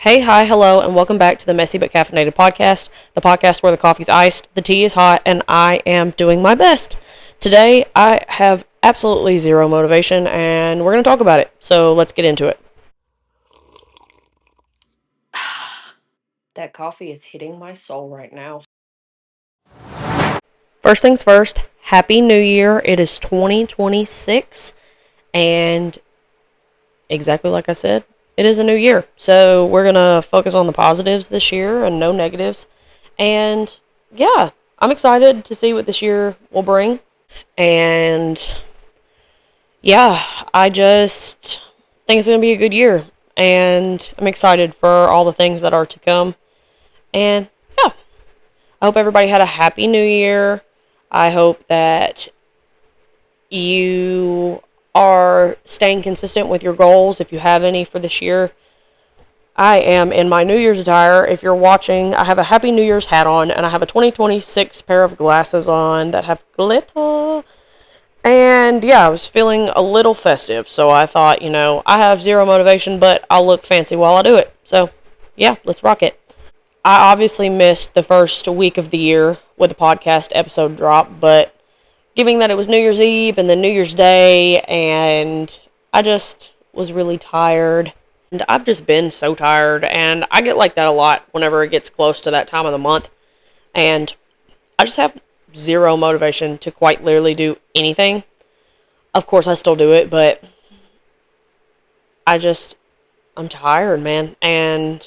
Hey, hi, hello, and welcome back to the Messy But Caffeinated podcast, the podcast where the coffee's iced, the tea is hot, and I am doing my best. Today, I have absolutely zero motivation, and we're going to talk about it, so let's get into it. That coffee is hitting my soul right now. First things first, Happy New Year. It is 2026, and exactly like I said, it is a new year. So we're going to focus on the positives this year and no negatives. And yeah, I'm excited to see what this year will bring. And yeah, I just think it's going to be a good year. And I'm excited for all the things that are to come. And yeah, I hope everybody had a happy new year. I hope that you are staying consistent with your goals if you have any for this year. I am in my New Year's attire. If you're watching, I have a Happy New Year's hat on, and I have a 2026 pair of glasses on that have glitter. And yeah, I was feeling a little festive, so I thought, I have zero motivation, but I'll look fancy while I do it. So yeah, let's rock it. I obviously missed the first week of the year with the podcast episode drop, but given that it was New Year's Eve and then New Year's Day, and I just was really tired. And I've just been so tired, and I get like that a lot whenever it gets close to that time of the month. And I just have zero motivation to quite literally do anything. Of course, I still do it, but I'm tired, man. And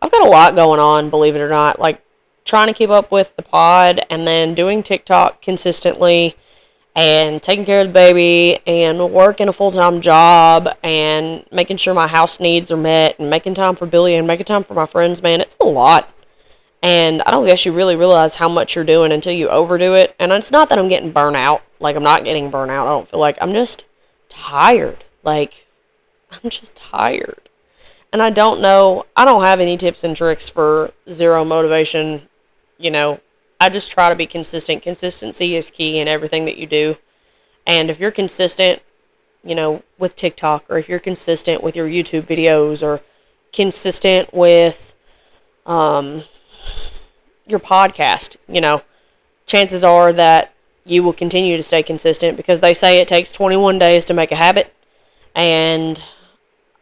I've got a lot going on, believe it or not. Like, trying to keep up with the pod, and then doing TikTok consistently, and taking care of the baby, and working a full-time job, and making sure my house needs are met, and making time for Billy, and making time for my friends, man. It's a lot. And I don't guess you really realize how much you're doing until you overdo it. And it's not that I'm getting burnt out. Like, I'm not getting burnt out. I don't feel like. I'm just tired. Like, I'm just tired. And I don't know. I don't have any tips and tricks for zero motivation. I just try to be consistent. Consistency is key in everything that you do. And if you're consistent, with TikTok, or if you're consistent with your YouTube videos, or consistent with your podcast, chances are that you will continue to stay consistent, because they say it takes 21 days to make a habit. And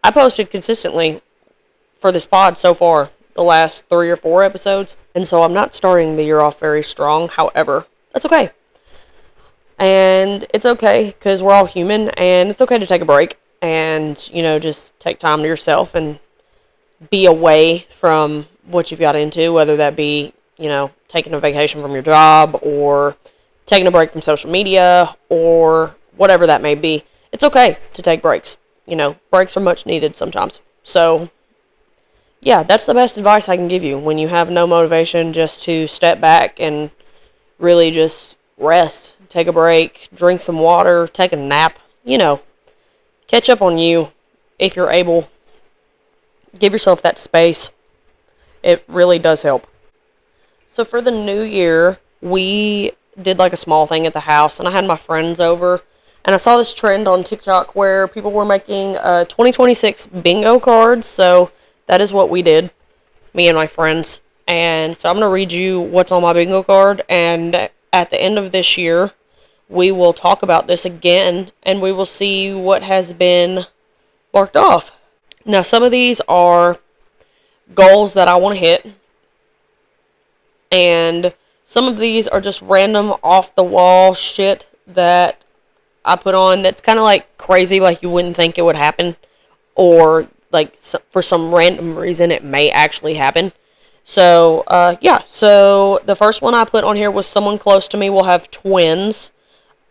I posted consistently for this pod so far, the last 3 or 4 episodes. And so I'm not starting the year off very strong. However, that's okay. And it's okay, because we're all human, and it's okay to take a break and, just take time to yourself and be away from what you've got into, whether that be, taking a vacation from your job, or taking a break from social media, or whatever that may be. It's okay to take breaks. Breaks are much needed sometimes. So yeah, that's the best advice I can give you when you have no motivation, just to step back and really just rest, take a break, drink some water, take a nap, catch up on you if you're able. Give yourself that space. It really does help. So for the new year, we did like a small thing at the house, and I had my friends over, and I saw this trend on TikTok where people were making 2026 bingo cards. So that is what we did, me and my friends. And so I'm going to read you what's on my bingo card. And at the end of this year, we will talk about this again, and we will see what has been marked off. Now, some of these are goals that I want to hit. And some of these are just random off-the-wall shit that I put on that's kind of like crazy, like you wouldn't think it would happen. Or like for some random reason it may actually happen. So yeah, so the first one I put on here was someone close to me will have twins.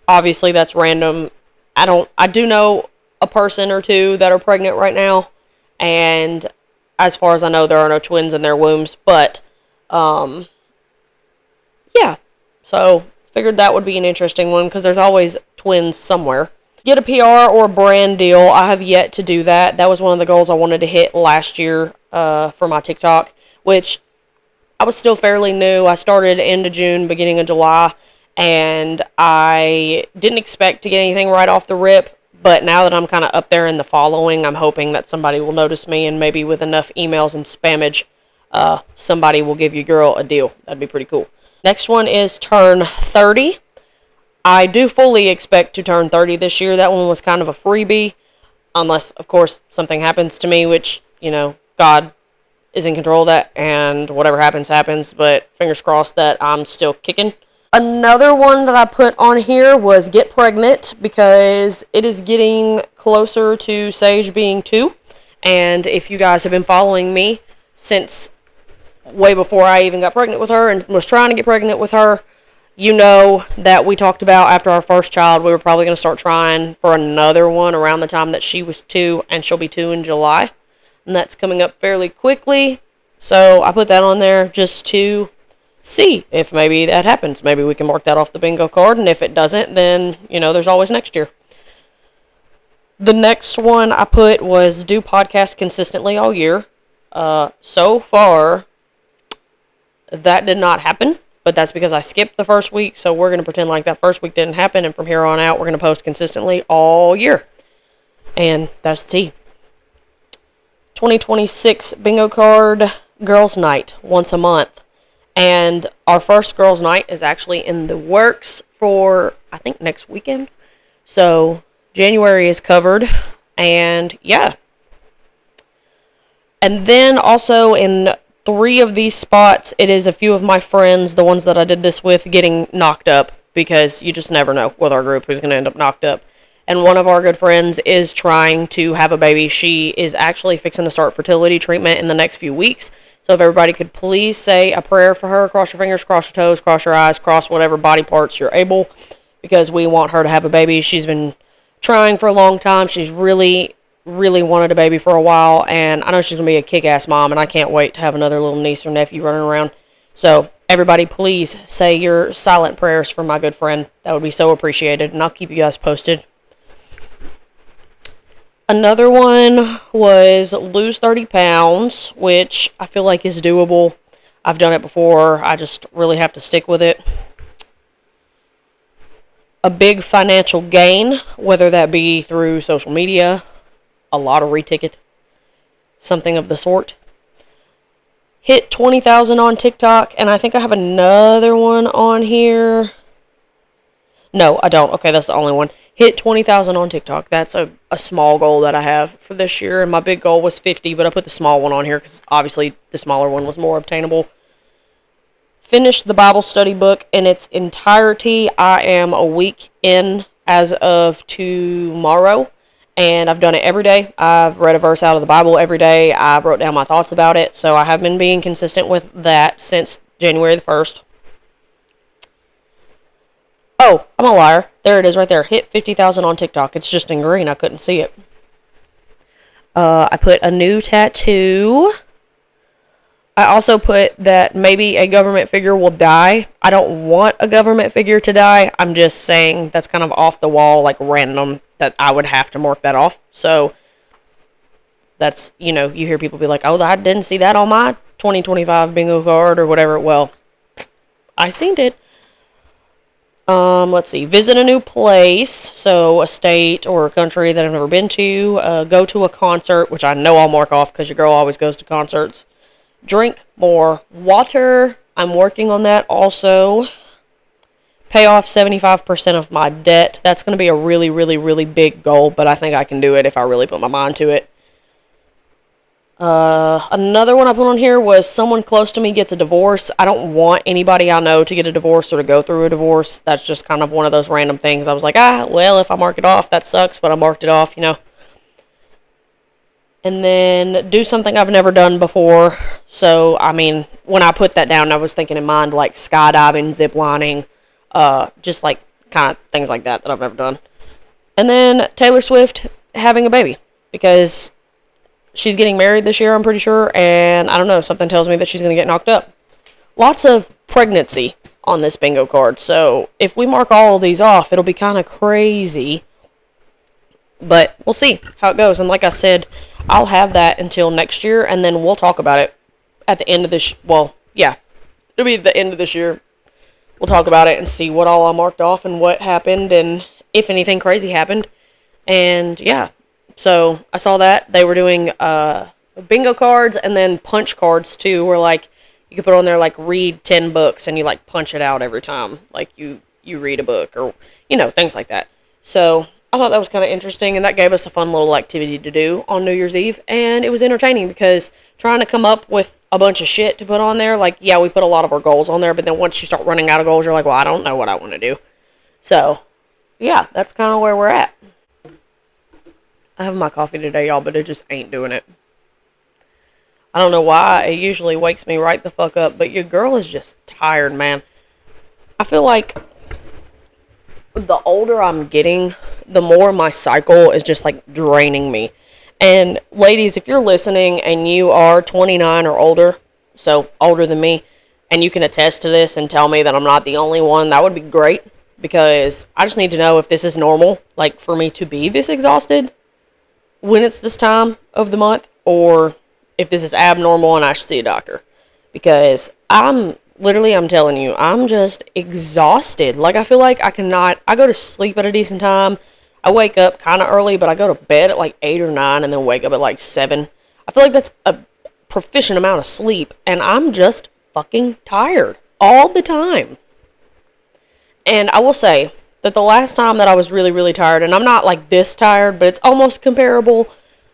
Obviously that's random. I do know a person or two that are pregnant right now, and as far as I know, there are no twins in their wombs. But yeah, so figured that would be an interesting one, because there's always twins somewhere. Get a PR or a brand deal. I have yet to do that. That was one of the goals I wanted to hit last year for my TikTok, which I was still fairly new. I started end of June, beginning of July, and I didn't expect to get anything right off the rip, But now that I'm kind of up there in the following, I'm hoping that somebody will notice me, and maybe with enough emails and spammage, somebody will give your girl a deal. That'd be pretty cool. Next one is turn 30. I do fully expect to turn 30 this year. That one was kind of a freebie, unless, of course, something happens to me, which, God is in control of that, and whatever happens, happens, but fingers crossed that I'm still kicking. Another one that I put on here was get pregnant, because it is getting closer to Sage being 2, and if you guys have been following me since way before I even got pregnant with her and was trying to get pregnant with her, you know that we talked about after our first child, we were probably going to start trying for another one around the time that she was 2, and she'll be 2 in July, and that's coming up fairly quickly, so I put that on there just to see if maybe that happens. Maybe we can mark that off the bingo card, and if it doesn't, then, there's always next year. The next one I put was do podcast consistently all year. So far, that did not happen, but that's because I skipped the first week, so we're going to pretend like that first week didn't happen, and from here on out, we're going to post consistently all year. And that's the tea. 2026 bingo card, girls' night, once a month. And our first girls' night is actually in the works for, I think, next weekend. So, January is covered. And, yeah. And then, also, in 3 of these spots, it is a few of my friends, the ones that I did this with, getting knocked up. Because you just never know with our group who's going to end up knocked up. And one of our good friends is trying to have a baby. She is actually fixing to start fertility treatment in the next few weeks. So if everybody could please say a prayer for her, cross your fingers, cross your toes, cross your eyes, cross whatever body parts you're able, because we want her to have a baby. She's been trying for a long time. She's really, really wanted a baby for a while, and I know she's going to be a kick-ass mom, and I can't wait to have another little niece or nephew running around. So everybody, please say your silent prayers for my good friend. That would be so appreciated, and I'll keep you guys posted. Another one was lose 30 pounds, which I feel like is doable. I've done it before. I just really have to stick with it. A big financial gain, whether that be through social media, a lottery ticket, something of the sort. Hit 20,000 on TikTok, and I think I have another one on here. No, I don't. Okay, that's the only one. Hit 20,000 on TikTok. That's a small goal that I have for this year, and my big goal was 50, but I put the small one on here because obviously the smaller one was more obtainable. Finish the Bible study book in its entirety. I am a week in as of tomorrow, and I've done it every day. I've read a verse out of the Bible every day. I've wrote down my thoughts about it, so I have been being consistent with that since January the 1st. Oh, I'm a liar. There it is right there. Hit 50,000 on TikTok. It's just in green. I couldn't see it. I put a new tattoo. I also put that maybe a government figure will die. I don't want a government figure to die. I'm just saying that's kind of off the wall, like random, that I would have to mark that off. So that's, you hear people be like, oh, I didn't see that on my 2025 bingo card or whatever. Well, I seen it. Let's see, visit a new place, so a state or a country that I've never been to, go to a concert, which I know I'll mark off because your girl always goes to concerts, drink more water, I'm working on that also, pay off 75% of my debt. That's going to be a really, really, really big goal, but I think I can do it if I really put my mind to it. Another one I put on here was someone close to me gets a divorce. I don't want anybody I know to get a divorce or to go through a divorce. That's just kind of one of those random things. I was like, well, if I mark it off, that sucks, but I marked it off, And then do something I've never done before. So, when I put that down, I was thinking in mind, like skydiving, ziplining, just like kind of things like that I've never done. And then Taylor Swift having a baby, because she's getting married this year, I'm pretty sure, and I don't know, something tells me that she's going to get knocked up. Lots of pregnancy on this bingo card, so if we mark all of these off, it'll be kind of crazy, but we'll see how it goes, and like I said, I'll have that until next year, and then we'll talk about it at the end of this, it'll be the end of this year. We'll talk about it and see what all I marked off and what happened, and if anything crazy happened, And yeah, so I saw that they were doing bingo cards and then punch cards too, where like you could put on there like read 10 books and you like punch it out every time like you read a book, or things like that. So I thought that was kind of interesting, and that gave us a fun little activity to do on New Year's Eve, and it was entertaining because trying to come up with a bunch of shit to put on there, like, yeah, we put a lot of our goals on there, but then once you start running out of goals, you're like, well, I don't know what I want to do. So yeah, that's kind of where we're at. I have my coffee today, y'all, but it just ain't doing it. I don't know why. It usually wakes me right the fuck up, but your girl is just tired, man. I feel like the older I'm getting, the more my cycle is just like draining me. And ladies, if you're listening and you are 29 or older, so older than me, and you can attest to this and tell me that I'm not the only one, that would be great, because I just need to know if this is normal, like for me to be this exhausted when it's this time of the month, or if this is abnormal and I should see a doctor. Because I'm telling you, I'm just exhausted. Like, I feel like I go to sleep at a decent time. I wake up kind of early, but I go to bed at like 8 or 9 and then wake up at like 7. I feel like that's a proficient amount of sleep, and I'm just fucking tired all the time. And I will say that the last time that I was really, really tired, and I'm not like this tired, but it's almost comparable.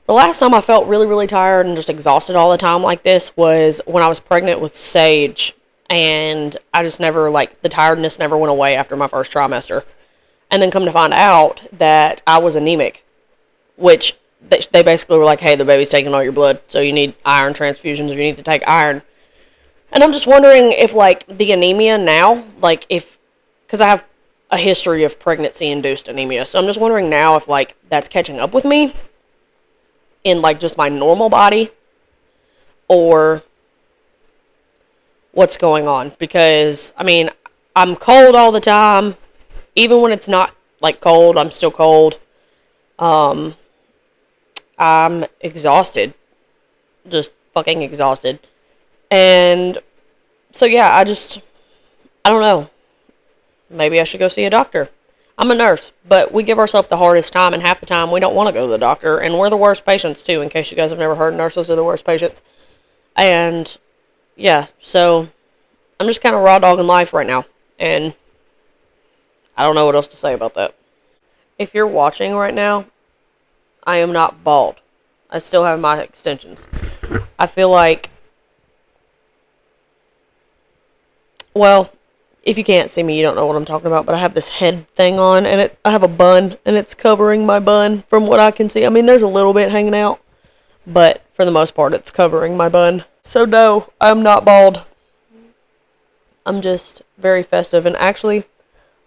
The last time I felt really, really tired and just exhausted all the time like this was when I was pregnant with Sage. And I just never, like, the tiredness never went away after my first trimester. And then come to find out that I was anemic, which they basically were like, hey, the baby's taking all your blood, so you need iron transfusions, or you need to take iron. And I'm just wondering if, like, the anemia now, like, because I have a history of pregnancy-induced anemia, so I'm just wondering now if, like, that's catching up with me in, like, just my normal body, or what's going on. Because, I mean, I'm cold all the time. Even when it's not, like, cold, I'm still cold. I'm exhausted. Just fucking exhausted. And so, yeah, I don't know. Maybe I should go see a doctor. I'm a nurse, but we give ourselves the hardest time, and half the time we don't want to go to the doctor, and we're the worst patients, too, in case you guys have never heard. Nurses are the worst patients. And, yeah, so I'm just kind of raw dogging life right now, and I don't know what else to say about that. If you're watching right now, I am not bald. I still have my extensions. I feel like, well, if you can't see me, you don't know what I'm talking about, but I have this head thing on, and I have a bun, and it's covering my bun from what I can see. I mean, there's a little bit hanging out, but for the most part, it's covering my bun. So no, I'm not bald. I'm just very festive, and actually,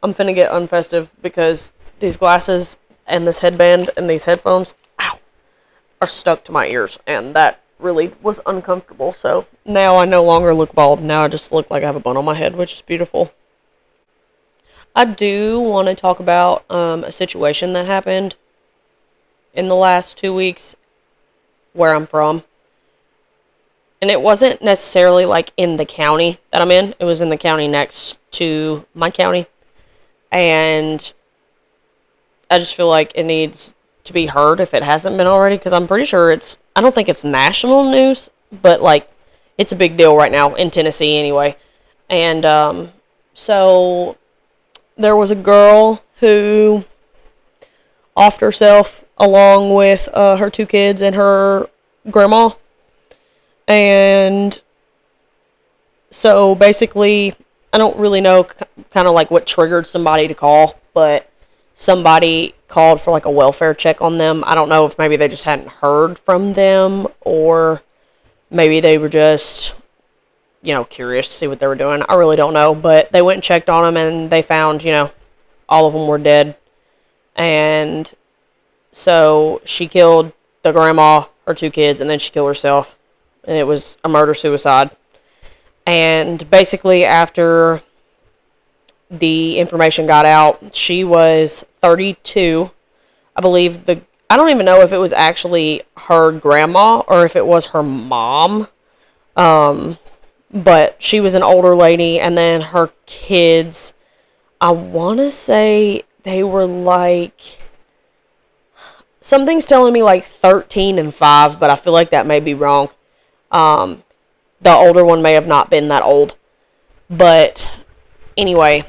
I'm finna get unfestive because these glasses and this headband and these headphones, ow, are stuck to my ears, and that really was uncomfortable. So now I no longer look bald. Now I just look like I have a bun on my head, which is beautiful. I do want to talk about a situation that happened in the last 2 weeks where I'm from. And it wasn't necessarily like in the county that I'm in. It was in the county next to my county. And I just feel like it needs to be heard if it hasn't been already, because I'm pretty sure I don't think it's national news, but like it's a big deal right now in Tennessee anyway. And so there was a girl who offed herself along with her 2 kids and her grandma. And so basically, I don't really know kind of like what triggered somebody to call, but somebody called for like a welfare check on them. I don't know if maybe they just hadn't heard from them, or maybe they were just, curious to see what they were doing. I really don't know, but they went and checked on them, and they found, all of them were dead. And so she killed the grandma, her 2 kids, and then she killed herself. And it was a murder-suicide. And basically, after the information got out, she was 32. I believe I don't even know if it was actually her grandma or if it was her mom. But she was an older lady, and then her kids, I want to say they were like, Something's telling me like 13 and 5, but I feel like that may be wrong. The older one may have not been that old. But anyway,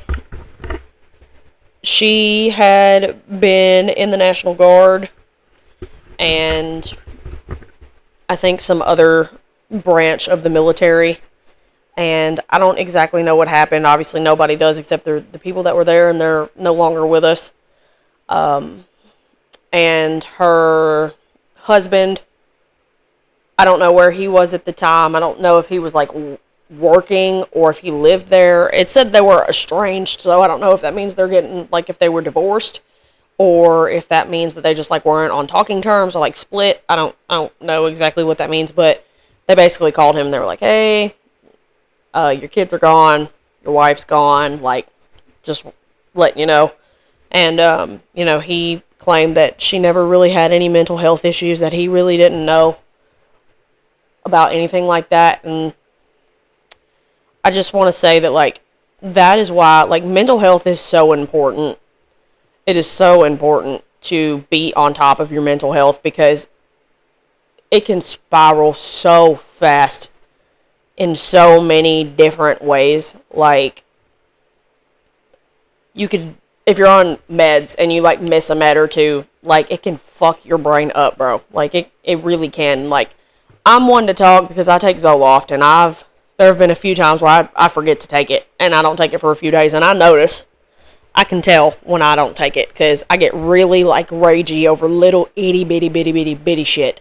she had been in the National Guard and I think some other branch of the military. And I don't exactly know what happened. Obviously, nobody does except the people that were there, and they're no longer with us. And her husband, I don't know where he was at the time. I don't know if he was like working or if he lived there. It said they were estranged, so I don't know if that means they're getting, like, if they were divorced or if that means that they just like weren't on talking terms or like split. I don't know exactly what that means, but they basically called him. They were like, "Hey, your kids are gone, your wife's gone, like, just letting you know." And, he claimed that she never really had any mental health issues, that he really didn't know about anything like that. And I just want to say that, like, that is why, like, mental health is so important. It is so important to be on top of your mental health because it can spiral so fast in so many different ways. Like, you could, if you're on meds and you like miss a med or two, like, it can fuck your brain up, bro. Like, it really can. Like, I'm one to talk because I take Zoloft, and there have been a few times where I forget to take it and I don't take it for a few days, and I can tell when I don't take it because I get really like ragey over little itty bitty shit.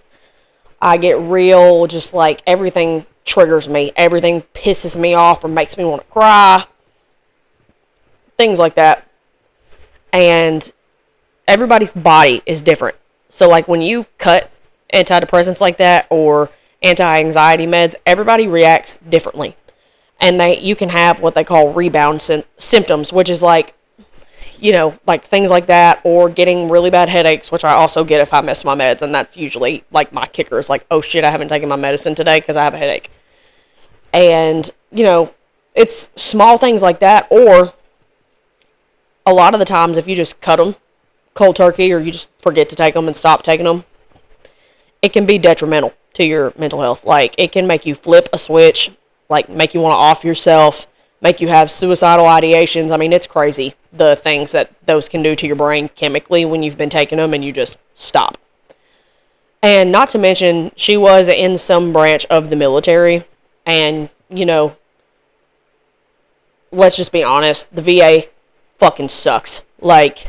I get real, just like everything triggers me. Everything pisses me off or makes me want to cry. Things like that. And everybody's body is different. So like when you cut antidepressants like that or anti-anxiety meds, everybody reacts differently. And you can have what they call rebound symptoms, which is like, like things like that, or getting really bad headaches, which I also get if I miss my meds, and that's usually like my kicker is like, oh shit, I haven't taken my medicine today because I have a headache. And, it's small things like that, or a lot of the times if you just cut them cold turkey or you just forget to take them and stop taking them, it can be detrimental to your mental health. Like, it can make you flip a switch, like make you want to off yourself, make you have suicidal ideations. I mean, it's crazy the things that those can do to your brain chemically when you've been taking them and you just stop. And not to mention, she was in some branch of the military, and, let's just be honest, the VA fucking sucks. Like,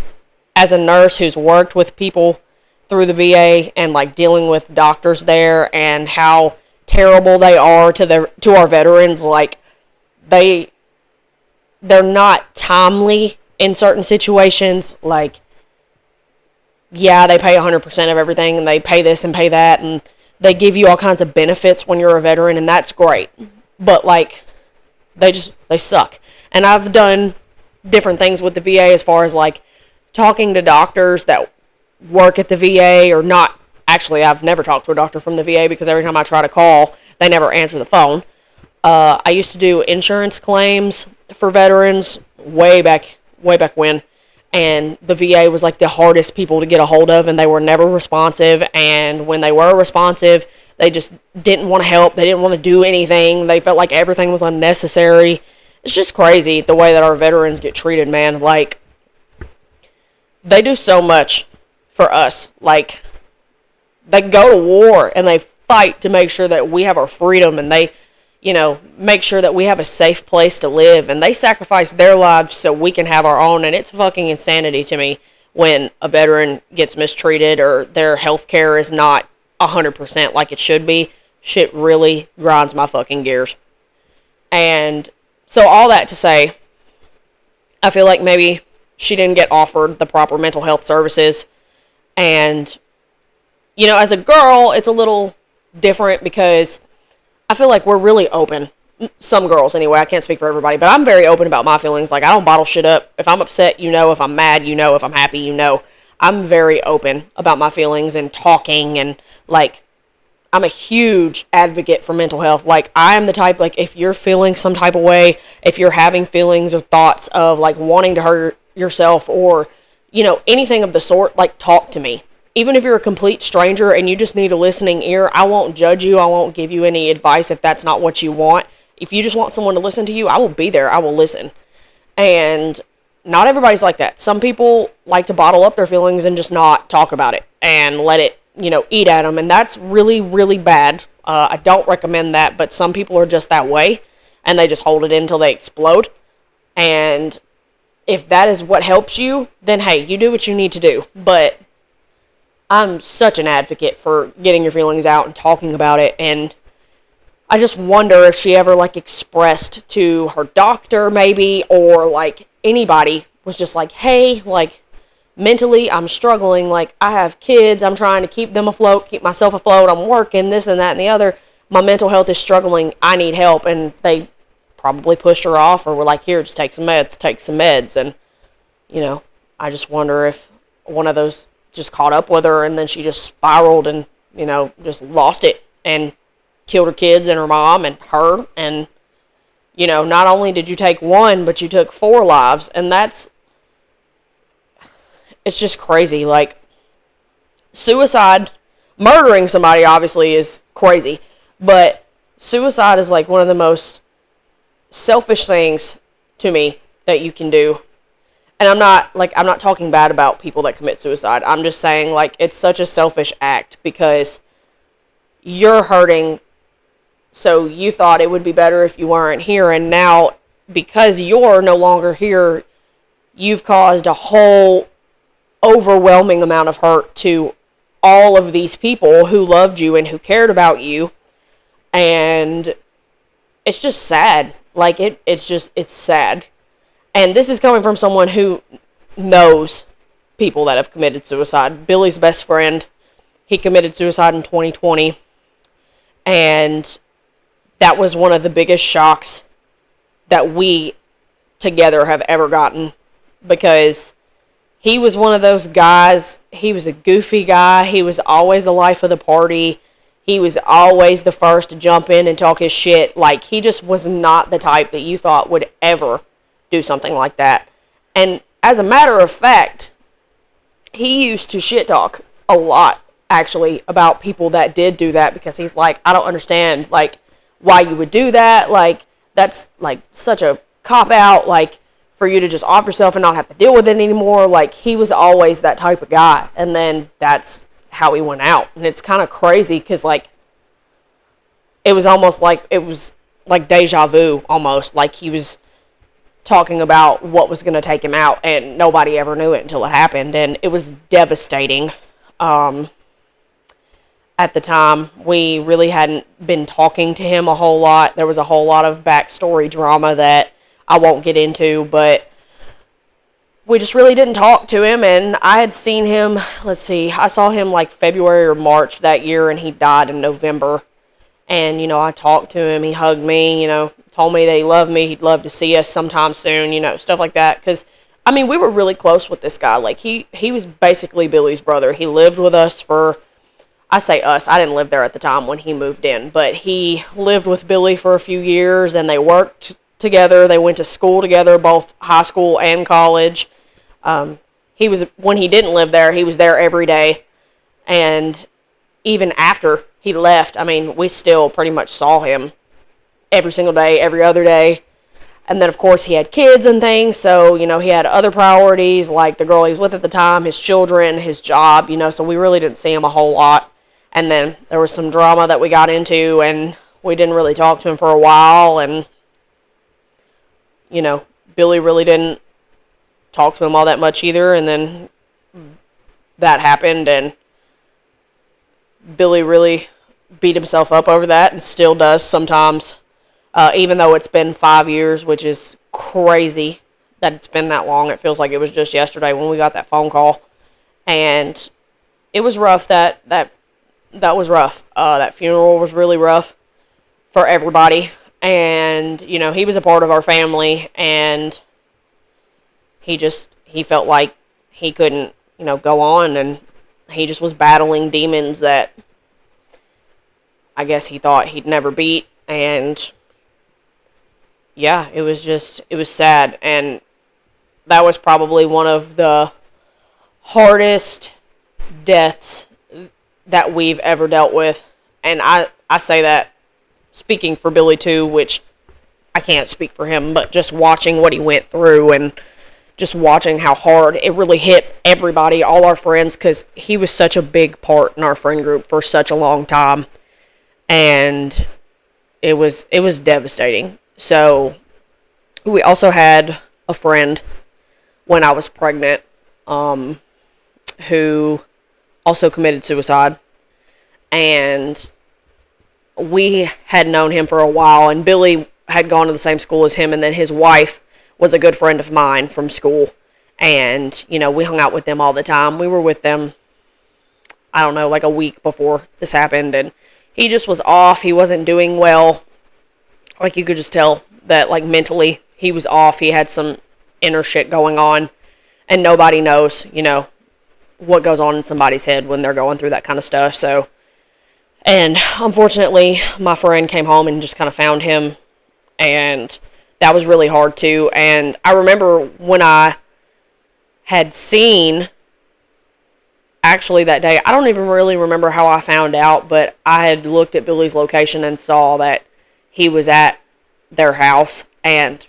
as a nurse who's worked with people through the VA and like dealing with doctors there and how terrible they are to our veterans, like they're not timely in certain situations. Like, yeah, they pay 100% of everything and they pay this and pay that and they give you all kinds of benefits when you're a veteran, and that's great. But like, they suck. And I've done different things with the VA as far as like talking to doctors that work at the VA or not. Actually, I've never talked to a doctor from the VA because every time I try to call, they never answer the phone. I used to do insurance claims for veterans way back when, and the VA was like the hardest people to get a hold of, and they were never responsive, and when they were responsive, they just didn't want to help. They didn't want to do anything. They felt like everything was unnecessary. It's just crazy the way that our veterans get treated, man. Like, they do so much for us. Like, they go to war and they fight to make sure that we have our freedom, and they, make sure that we have a safe place to live, and they sacrifice their lives so we can have our own. And it's fucking insanity to me when a veteran gets mistreated or their health care is not 100% like it should be. Shit really grinds my fucking gears. And so all that to say, I feel like maybe she didn't get offered the proper mental health services. And, as a girl, it's a little different because I feel like we're really open. Some girls, anyway. I can't speak for everybody, but I'm very open about my feelings. Like, I don't bottle shit up. If I'm upset, if I'm mad, if I'm happy, I'm very open about my feelings and talking, and, like, I'm a huge advocate for mental health. Like, I'm the type, like, if you're feeling some type of way, if you're having feelings or thoughts of, like, wanting to hurt yourself or, anything of the sort, like, talk to me. even if you're a complete stranger and you just need a listening ear, I won't judge you. I won't give you any advice if that's not what you want. If you just want someone to listen to you, I will be there. I will listen. And not everybody's like that. Some people like to bottle up their feelings and just not talk about it and let it, eat at them. And that's really, really bad. I don't recommend that, but some people are just that way and they just hold it in until they explode. And if that is what helps you, then hey, you do what you need to do. But I'm such an advocate for getting your feelings out and talking about it. And I just wonder if she ever, expressed to her doctor, maybe, or, anybody was just like, hey, mentally, I'm struggling. I have kids. I'm trying to keep them afloat, keep myself afloat. I'm working, this and that and the other. My mental health is struggling. I need help. And they probably pushed her off or were like, here, just take some meds. And, I just wonder if one of those just caught up with her and then she just spiraled and, just lost it and killed her kids and her mom and her. And, not only did you take one, but you took 4 lives. And it's just crazy. Suicide, murdering somebody obviously is crazy, but suicide is one of the most selfish things to me that you can do. And I'm not talking bad about people that commit suicide. I'm just saying it's such a selfish act because you're hurting. So you thought it would be better if you weren't here, and now because you're no longer here, you've caused a whole overwhelming amount of hurt to all of these people who loved you and who cared about you. And it's just sad. It's sad. And this is coming from someone who knows people that have committed suicide. Billy's best friend, he committed suicide in 2020. And that was one of the biggest shocks that we together have ever gotten, because he was one of those guys. He was a goofy guy. He was always the life of the party. He was always the first to jump in and talk his shit. He just was not the type that you thought would ever do something like that. And as a matter of fact, he used to shit talk a lot, actually, about people that did do that, because he's like, I don't understand, why you would do that. That's, such a cop-out, for you to just off yourself and not have to deal with it anymore. He was always that type of guy. And then that's how he went out. And it's kind of crazy, because, it was almost it was deja vu, almost. He was talking about what was going to take him out, and nobody ever knew it until it happened. And it was devastating. At the time, we really hadn't been talking to him a whole lot. There was a whole lot of backstory drama that I won't get into, but we just really didn't talk to him. And I had seen him, I saw him February or March that year, and he died in November. And, I talked to him, he hugged me, told me that he loved me, he'd love to see us sometime soon, stuff like that. Because, we were really close with this guy. He was basically Billy's brother. He lived with us for, I say us, I didn't live there at the time when he moved in, but he lived with Billy for a few years, and they worked together. They went to school together, both high school and college. When he didn't live there, he was there every day. And even after he left, we still pretty much saw him every single day, every other day. And then, of course, he had kids and things, so, he had other priorities, like the girl he was with at the time, his children, his job, so we really didn't see him a whole lot. And then there was some drama that we got into, and we didn't really talk to him for a while, and, Billy really didn't talk to him all that much either. And then that happened, and Billy really beat himself up over that, and still does sometimes, even though it's been 5 years, which is crazy that it's been that long. It feels like it was just yesterday when we got that phone call. And it was rough. That was rough. That funeral was really rough for everybody. And, he was a part of our family, and he felt like he couldn't, go on, and he just was battling demons that I guess he thought he'd never beat. And yeah, it was sad. And that was probably one of the hardest deaths that we've ever dealt with. And I say that speaking for Billy too, which I can't speak for him, but just watching what he went through and just watching how hard it really hit everybody, all our friends, because he was such a big part in our friend group for such a long time. And it was devastating. So we also had a friend when I was pregnant, who also committed suicide. And we had known him for a while, and Billy had gone to the same school as him, and then his wife was a good friend of mine from school. And, we hung out with them all the time. We were with them, I don't know, like a week before this happened, and he just was off. He wasn't doing well. Like, you could just tell that, like, mentally he was off. He had some inner shit going on, and nobody knows, what goes on in somebody's head when they're going through that kind of stuff. So, and unfortunately, my friend came home and just kind of found him, and that was really hard too. And I remember when I had seen, actually that day, I don't even really remember how I found out, but I had looked at Billy's location and saw that he was at their house, and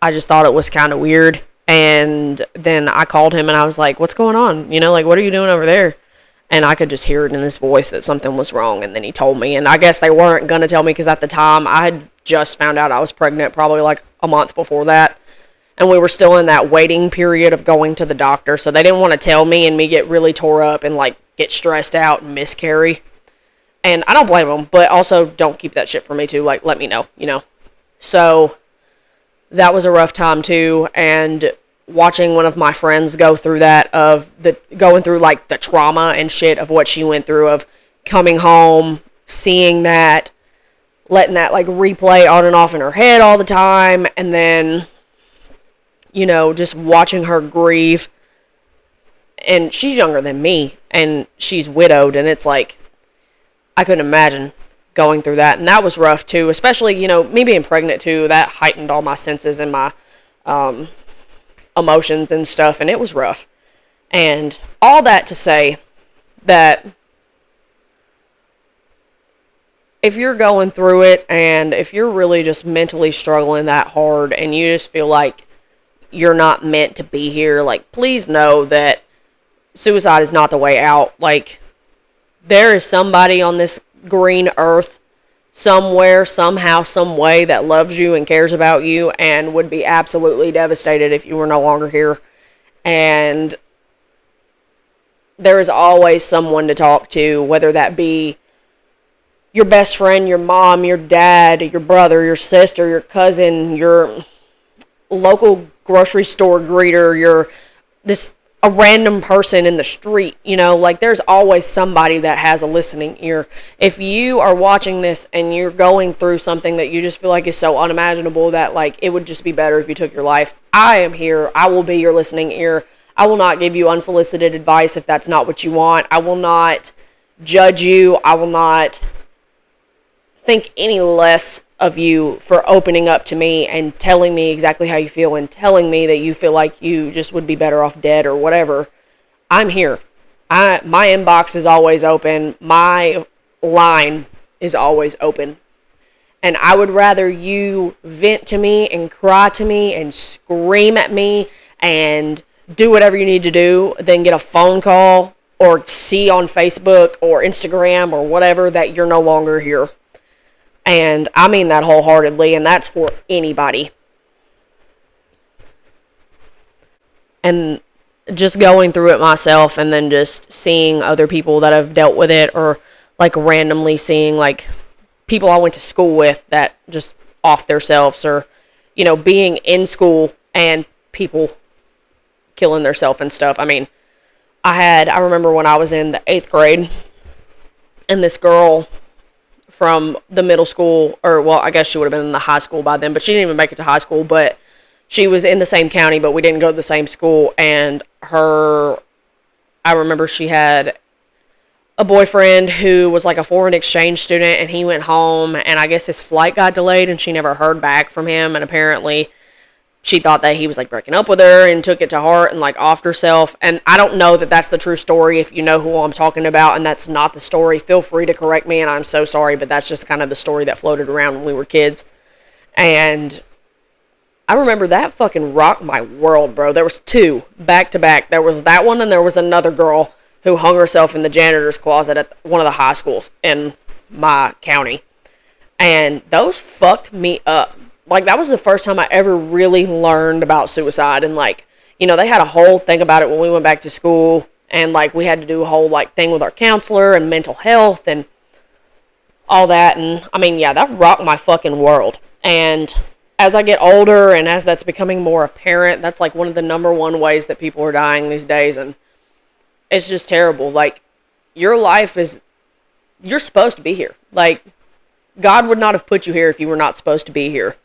I just thought it was kind of weird. And then I called him and I was like, what's going on? What are you doing over there? And I could just hear it in his voice that something was wrong. And then he told me. And I guess they weren't going to tell me because at the time I had just found out I was pregnant probably like a month before that. And we were still in that waiting period of going to the doctor. So they didn't want to tell me and me get really tore up and like get stressed out and miscarry. And I don't blame them. But also don't keep that shit from me too. Like, let me know, So that was a rough time too. And watching one of my friends go through that, going through like the trauma and shit of what she went through, of coming home, seeing that, letting that like replay on and off in her head all the time, and then, just watching her grieve. And she's younger than me, and she's widowed, and it's like, I couldn't imagine going through that. And that was rough too, especially, me being pregnant too, that heightened all my senses and my, emotions and stuff, and it was rough. And all that to say that if you're going through it, and if you're really just mentally struggling that hard, and you just feel like you're not meant to be here, like, please know that suicide is not the way out. Like, there is somebody on this green earth somewhere, somehow, some way that loves you and cares about you and would be absolutely devastated if you were no longer here. And there is always someone to talk to, whether that be your best friend, your mom, your dad, your brother, your sister, your cousin, your local grocery store greeter, a random person in the street, there's always somebody that has a listening ear. If you are watching this and you're going through something that you just feel like is so unimaginable that, like, it would just be better if you took your life, I am here. I will be your listening ear. I will not give you unsolicited advice if that's not what you want. I will not judge you. I will not think any less of you for opening up to me and telling me exactly how you feel and telling me that you feel like you just would be better off dead or whatever. I'm here. My inbox is always open. My line is always open. And I would rather you vent to me and cry to me and scream at me and do whatever you need to do than get a phone call or see on Facebook or Instagram or whatever that you're no longer here. And I mean that wholeheartedly, and that's for anybody. And just going through it myself, and then just seeing other people that have dealt with it, or like randomly seeing like people I went to school with that just off themselves, or being in school and people killing themselves and stuff. I mean, I remember when I was in the 8th grade, and this girl from the middle school, or well, I guess she would have been in the high school by then, but she didn't even make it to high school, but she was in the same county, but we didn't go to the same school. And I remember she had a boyfriend who was like a foreign exchange student, and he went home, and I guess his flight got delayed, and she never heard back from him. And apparently she thought that he was like breaking up with her and took it to heart and like offed herself. And I don't know that that's the true story. If you know who I'm talking about and that's not the story, feel free to correct me, and I'm so sorry, but that's just kind of the story that floated around when we were kids. And I remember that fucking rocked my world, bro. There was two back to back. There was that one, and there was another girl who hung herself in the janitor's closet at one of the high schools in my county. And those fucked me up. Like, that was the first time I ever really learned about suicide. And, like, you know, they had a whole thing about it when we went back to school. And, like, we had to do a whole, like, thing with our counselor and mental health and all that. And, I mean, yeah, that rocked my fucking world. And as I get older and as that's becoming more apparent, that's, like, one of the number one ways that people are dying these days. And it's just terrible. Like, your life is... You're supposed to be here. Like, God would not have put you here if you were not supposed to be here.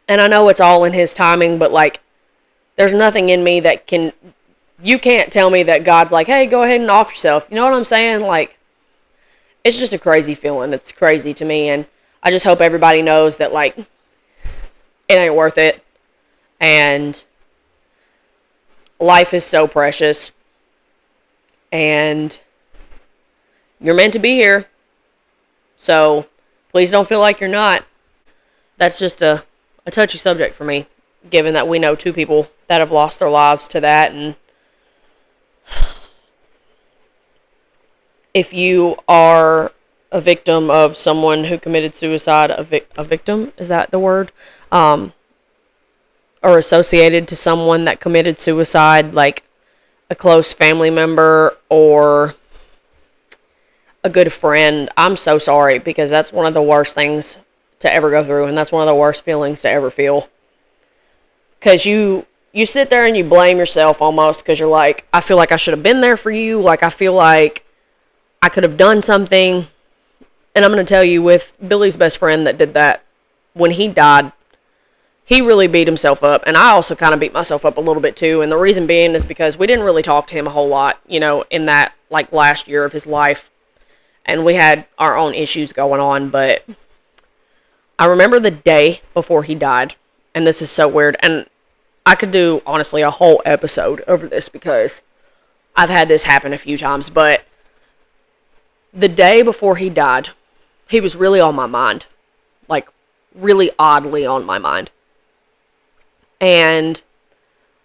And I know it's all in his timing, but, like, there's nothing in me that can... You can't tell me that God's like, hey, go ahead and off yourself. You know what I'm saying? Like, it's just a crazy feeling. It's crazy to me, and I just hope everybody knows that, like, it ain't worth it. And life is so precious. And you're meant to be here. So, please don't feel like you're not. That's just a touchy subject for me, given that we know two people that have lost their lives to that. And if you are a victim of someone who committed suicide, a victim, is that the word? Or associated to someone that committed suicide, like a close family member or a good friend, I'm so sorry, because that's one of the worst things to ever go through, and that's one of the worst feelings to ever feel. Because you sit there and you blame yourself almost, because you're like, I feel like I should have been there for you, like I feel like I could have done something. And I'm going to tell you, with Billy's best friend that did that, when he died, he really beat himself up, and I also kind of beat myself up a little bit too, and the reason being is because we didn't really talk to him a whole lot, you know, in that, like, last year of his life, and we had our own issues going on. But I remember the day before he died, and this is so weird, and I could do, honestly, a whole episode over this, because I've had this happen a few times, but the day before he died, he was really on my mind, like, really oddly on my mind. And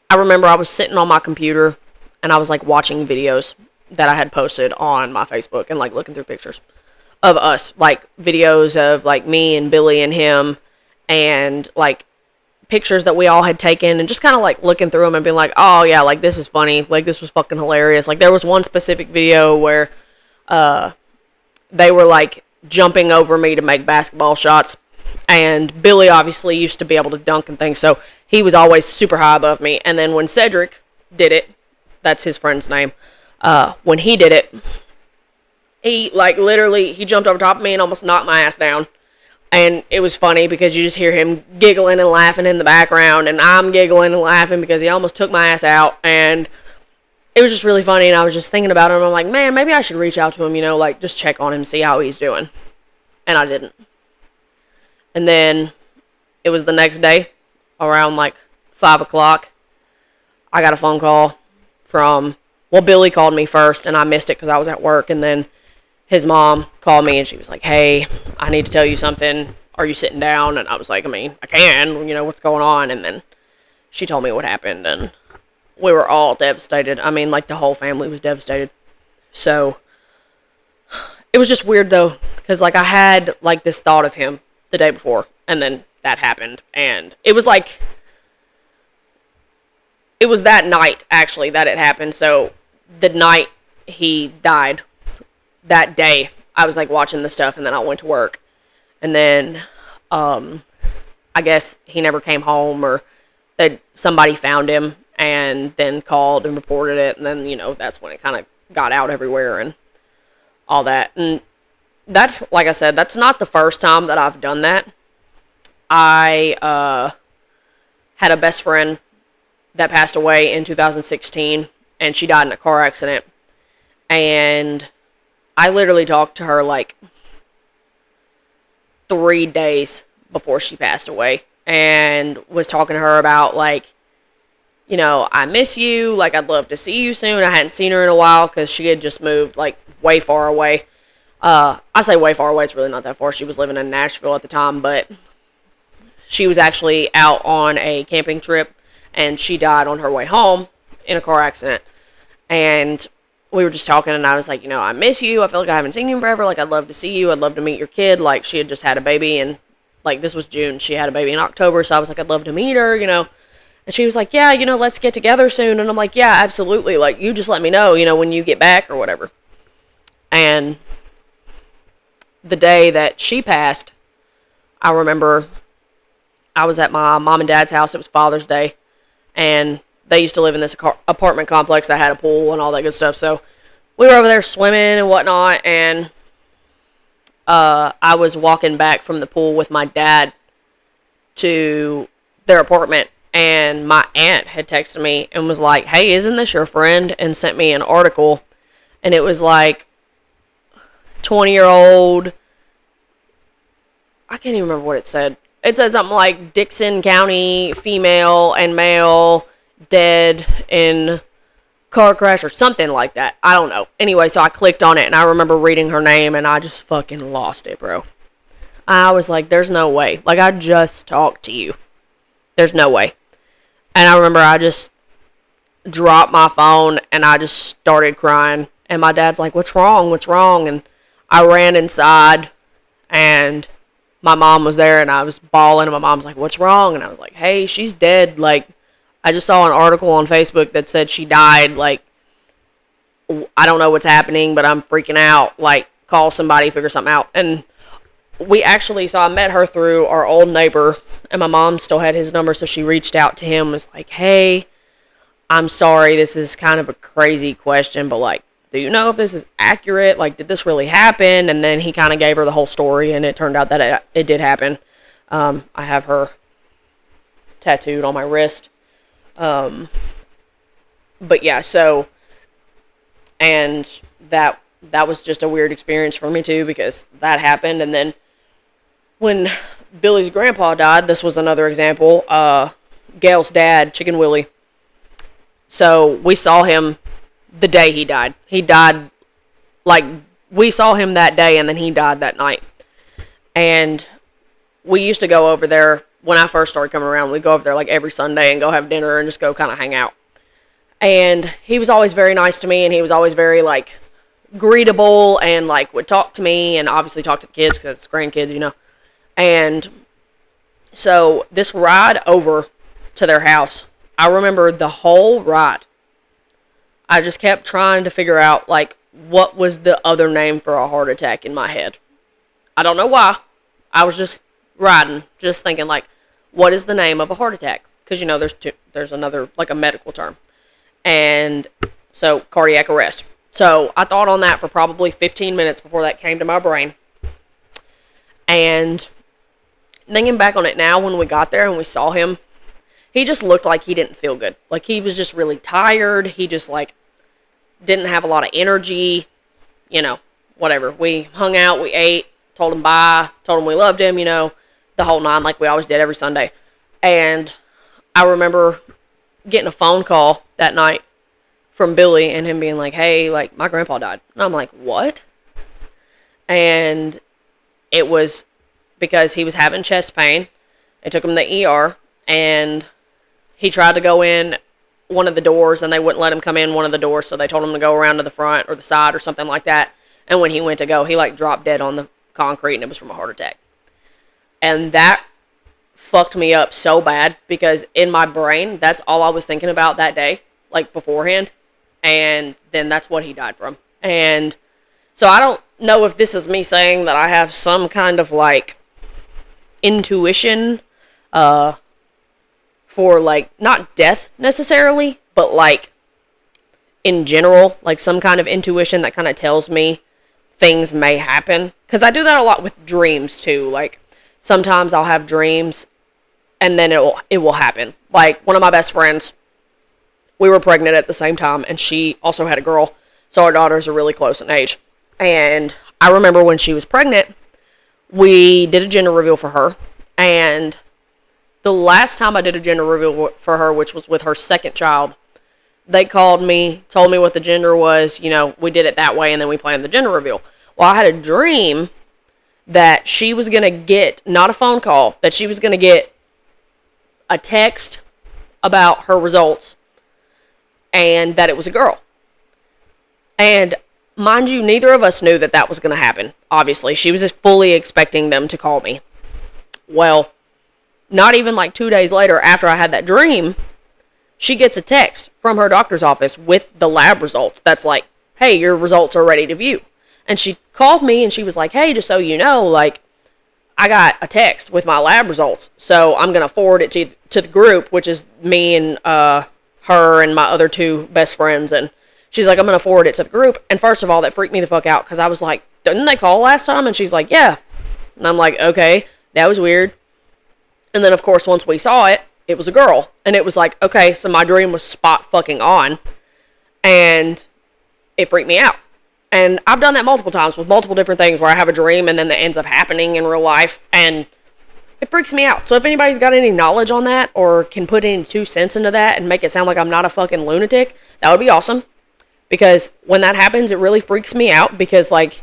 I remember I was sitting on my computer, and I was, like, watching videos that I had posted on my Facebook, and, like, looking through pictures of us, like, videos of, like, me and Billy and him, and, like, pictures that we all had taken, and just kind of, like, looking through them and being like, oh, yeah, like, this is funny, like, this was fucking hilarious. Like, there was one specific video where, they were, like, jumping over me to make basketball shots, and Billy obviously used to be able to dunk and things, so he was always super high above me. And then when Cedric did it, that's his friend's name, when he did it, he, like, literally, he jumped over top of me and almost knocked my ass down. And it was funny because you just hear him giggling and laughing in the background, and I'm giggling and laughing because he almost took my ass out. And it was just really funny, and I was just thinking about him. I'm like, man, maybe I should reach out to him, you know, like, just check on him, see how he's doing. And I didn't. And then it was the next day, around, like, 5 o'clock, I got a phone call from, well, Billy called me first, and I missed it because I was at work, and then his mom called me, and she was like, hey, I need to tell you something. Are you sitting down? And I was like, I mean, I can, you know, what's going on? And then she told me what happened, and we were all devastated. I mean, like, the whole family was devastated. So it was just weird, though, because, like, I had, like, this thought of him the day before, and then that happened, and it was, like, it was that night, actually, that it happened. So the night he died, that day, I was, like, watching the stuff, and then I went to work, and then, I guess he never came home, or that somebody found him, and then called and reported it, and then, you know, that's when it kind of got out everywhere, and all that. And that's, like I said, that's not the first time that I've done that. I, had a best friend that passed away in 2016, and she died in a car accident, and I literally talked to her, like, 3 days before she passed away, and was talking to her about, like, you know, I miss you. Like, I'd love to see you soon. I hadn't seen her in a while because she had just moved, like, way far away. I say way far away. It's really not that far. She was living in Nashville at the time, but she was actually out on a camping trip, and she died on her way home in a car accident. And we were just talking, and I was like, you know, I miss you. I feel like I haven't seen you in forever. Like, I'd love to see you. I'd love to meet your kid. Like, she had just had a baby, and, like, this was June. She had a baby in October, so I was like, I'd love to meet her, you know. And she was like, yeah, you know, let's get together soon. And I'm like, yeah, absolutely. Like, you just let me know, you know, when you get back or whatever. And the day that she passed, I remember I was at my mom and dad's house. It was Father's Day. And they used to live in this apartment complex that had a pool and all that good stuff. So we were over there swimming and whatnot. And I was walking back from the pool with my dad to their apartment. And my aunt had texted me and was like, hey, isn't this your friend? And sent me an article. And it was like 20-year-old. I can't even remember what it said. It said something like Dixon County female and male dead in car crash or something like that. I don't know. Anyway, so I clicked on it and I remember reading her name and I just fucking lost it, bro. I was like, there's no way. Like, I just talked to you. There's no way. And I remember I just dropped my phone and I just started crying. And my dad's like, what's wrong? What's wrong? And I ran inside and my mom was there and I was bawling. And my mom's like, what's wrong? And I was like, hey, she's dead. Like, I just saw an article on Facebook that said she died. Like, I don't know what's happening, but I'm freaking out. Like, call somebody, figure something out. And so I met her through our old neighbor, and my mom still had his number, so she reached out to him, was like, hey, I'm sorry, this is kind of a crazy question, but, like, do you know if this is accurate? Like, did this really happen? And then he kind of gave her the whole story, and it turned out that it did happen. I have her tattooed on my wrist. But yeah, so, and that was just a weird experience for me, too, because that happened, and then when Billy's grandpa died, this was another example. Gail's dad, Chicken Willie. So we saw him the day he died. He died, like, we saw him that day and then he died that night. And we used to go over there when I first started coming around. We'd go over there like every Sunday and go have dinner and just go kind of hang out. And he was always very nice to me and he was always very, like, greetable and, like, would talk to me and obviously talk to the kids because it's grandkids, you know. And so this ride over to their house, I remember the whole ride. I just kept trying to figure out, like, what was the other name for a heart attack in my head. I don't know why. I was just riding, just thinking, like, what is the name of a heart attack? Because, you know, there's another, like, a medical term. And so, cardiac arrest. So, I thought on that for probably 15 minutes before that came to my brain. And thinking back on it now, when we got there and we saw him, he just looked like he didn't feel good. Like, he was just really tired. He just, like, didn't have a lot of energy. You know, whatever. We hung out, we ate, told him bye, told him we loved him, you know, the whole nine, like we always did every Sunday. And I remember getting a phone call that night from Billy and him being like, hey, like, my grandpa died. And I'm like, what? And it was because he was having chest pain. They took him to the ER, and he tried to go in one of the doors, and they wouldn't let him come in one of the doors, so they told him to go around to the front or the side or something like that. And when he went to go, he, like, dropped dead on the concrete, and it was from a heart attack. And that fucked me up so bad, because in my brain, that's all I was thinking about that day, like, beforehand. And then that's what he died from. And so I don't know if this is me saying that I have some kind of, like, intuition for, like, not death necessarily, but, like, in general, like, some kind of intuition that kind of tells me things may happen. Because I do that a lot with dreams, too. Like, sometimes I'll have dreams, and then it will happen. Like, one of my best friends, we were pregnant at the same time, and she also had a girl, so our daughters are really close in age. And I remember when she was pregnant, we did a gender reveal for her, and The last time I did a gender reveal for her, which was with her second child, they called me, told me what the gender was. You know, we did it that way, and then we planned the gender reveal. Well, I had a dream that she was going to get, not a phone call, that she was going to get a text about her results, and that it was a girl. And mind you, neither of us knew that that was going to happen, obviously. She was just fully expecting them to call me. Well, not even like 2 days later, after I had that dream, she gets a text from her doctor's office with the lab results. That's like, hey, your results are ready to view. And she called me and she was like, hey, just so you know, like, I got a text with my lab results. So I'm going to forward it to the group, which is me and her and my other two best friends. And she's like, I'm going to forward it to the group. And first of all, that freaked me the fuck out because I was like, didn't they call last time? And she's like, yeah. And I'm like, okay, that was weird. And then, of course, once we saw it, it was a girl. And it was like, okay, so my dream was spot fucking on. And it freaked me out. And I've done that multiple times with multiple different things where I have a dream and then that ends up happening in real life. And it freaks me out. So if anybody's got any knowledge on that or can put any 2 cents into that and make it sound like I'm not a fucking lunatic, that would be awesome. Because when that happens, it really freaks me out because, like,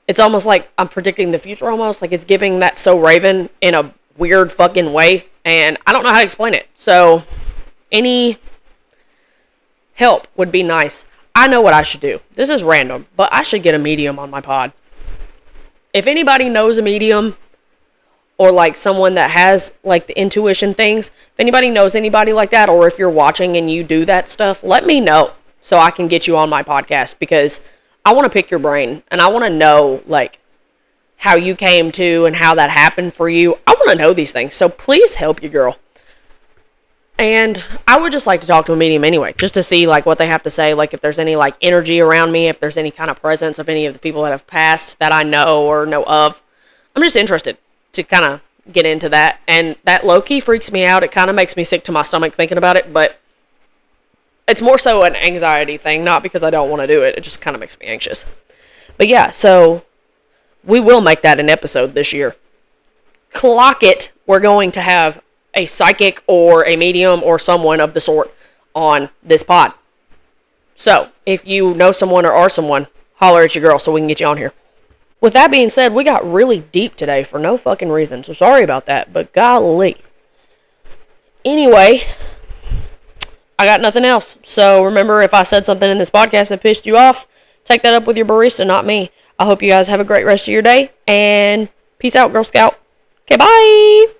it's almost like I'm predicting the future almost. Like, it's giving that So Raven in a weird fucking way. And I don't know how to explain it. So, any help would be nice. I know what I should do. This is random, but I should get a medium on my pod. If anybody knows a medium or like someone that has like the intuition things, if anybody knows anybody like that, or if you're watching and you do that stuff, let me know so I can get you on my podcast because I want to pick your brain and I want to know like how you came to and how that happened for you. I want to know these things. So please help your girl. And I would just like to talk to a medium anyway, just to see like what they have to say, like if there's any like energy around me, if there's any kind of presence of any of the people that have passed that I know or know of. I'm just interested to kind of get into that. And that low-key freaks me out. It kind of makes me sick to my stomach thinking about it, but it's more so an anxiety thing, not because I don't want to do it. It just kind of makes me anxious. But yeah, so we will make that an episode this year. Clock it. We're going to have a psychic or a medium or someone of the sort on this pod. So, if you know someone or are someone, holler at your girl so we can get you on here. With that being said, we got really deep today for no fucking reason, so sorry about that, but golly. Anyway, I got nothing else. So remember, if I said something in this podcast that pissed you off, take that up with your barista, not me. I hope you guys have a great rest of your day, and peace out, Girl Scout. Okay, bye!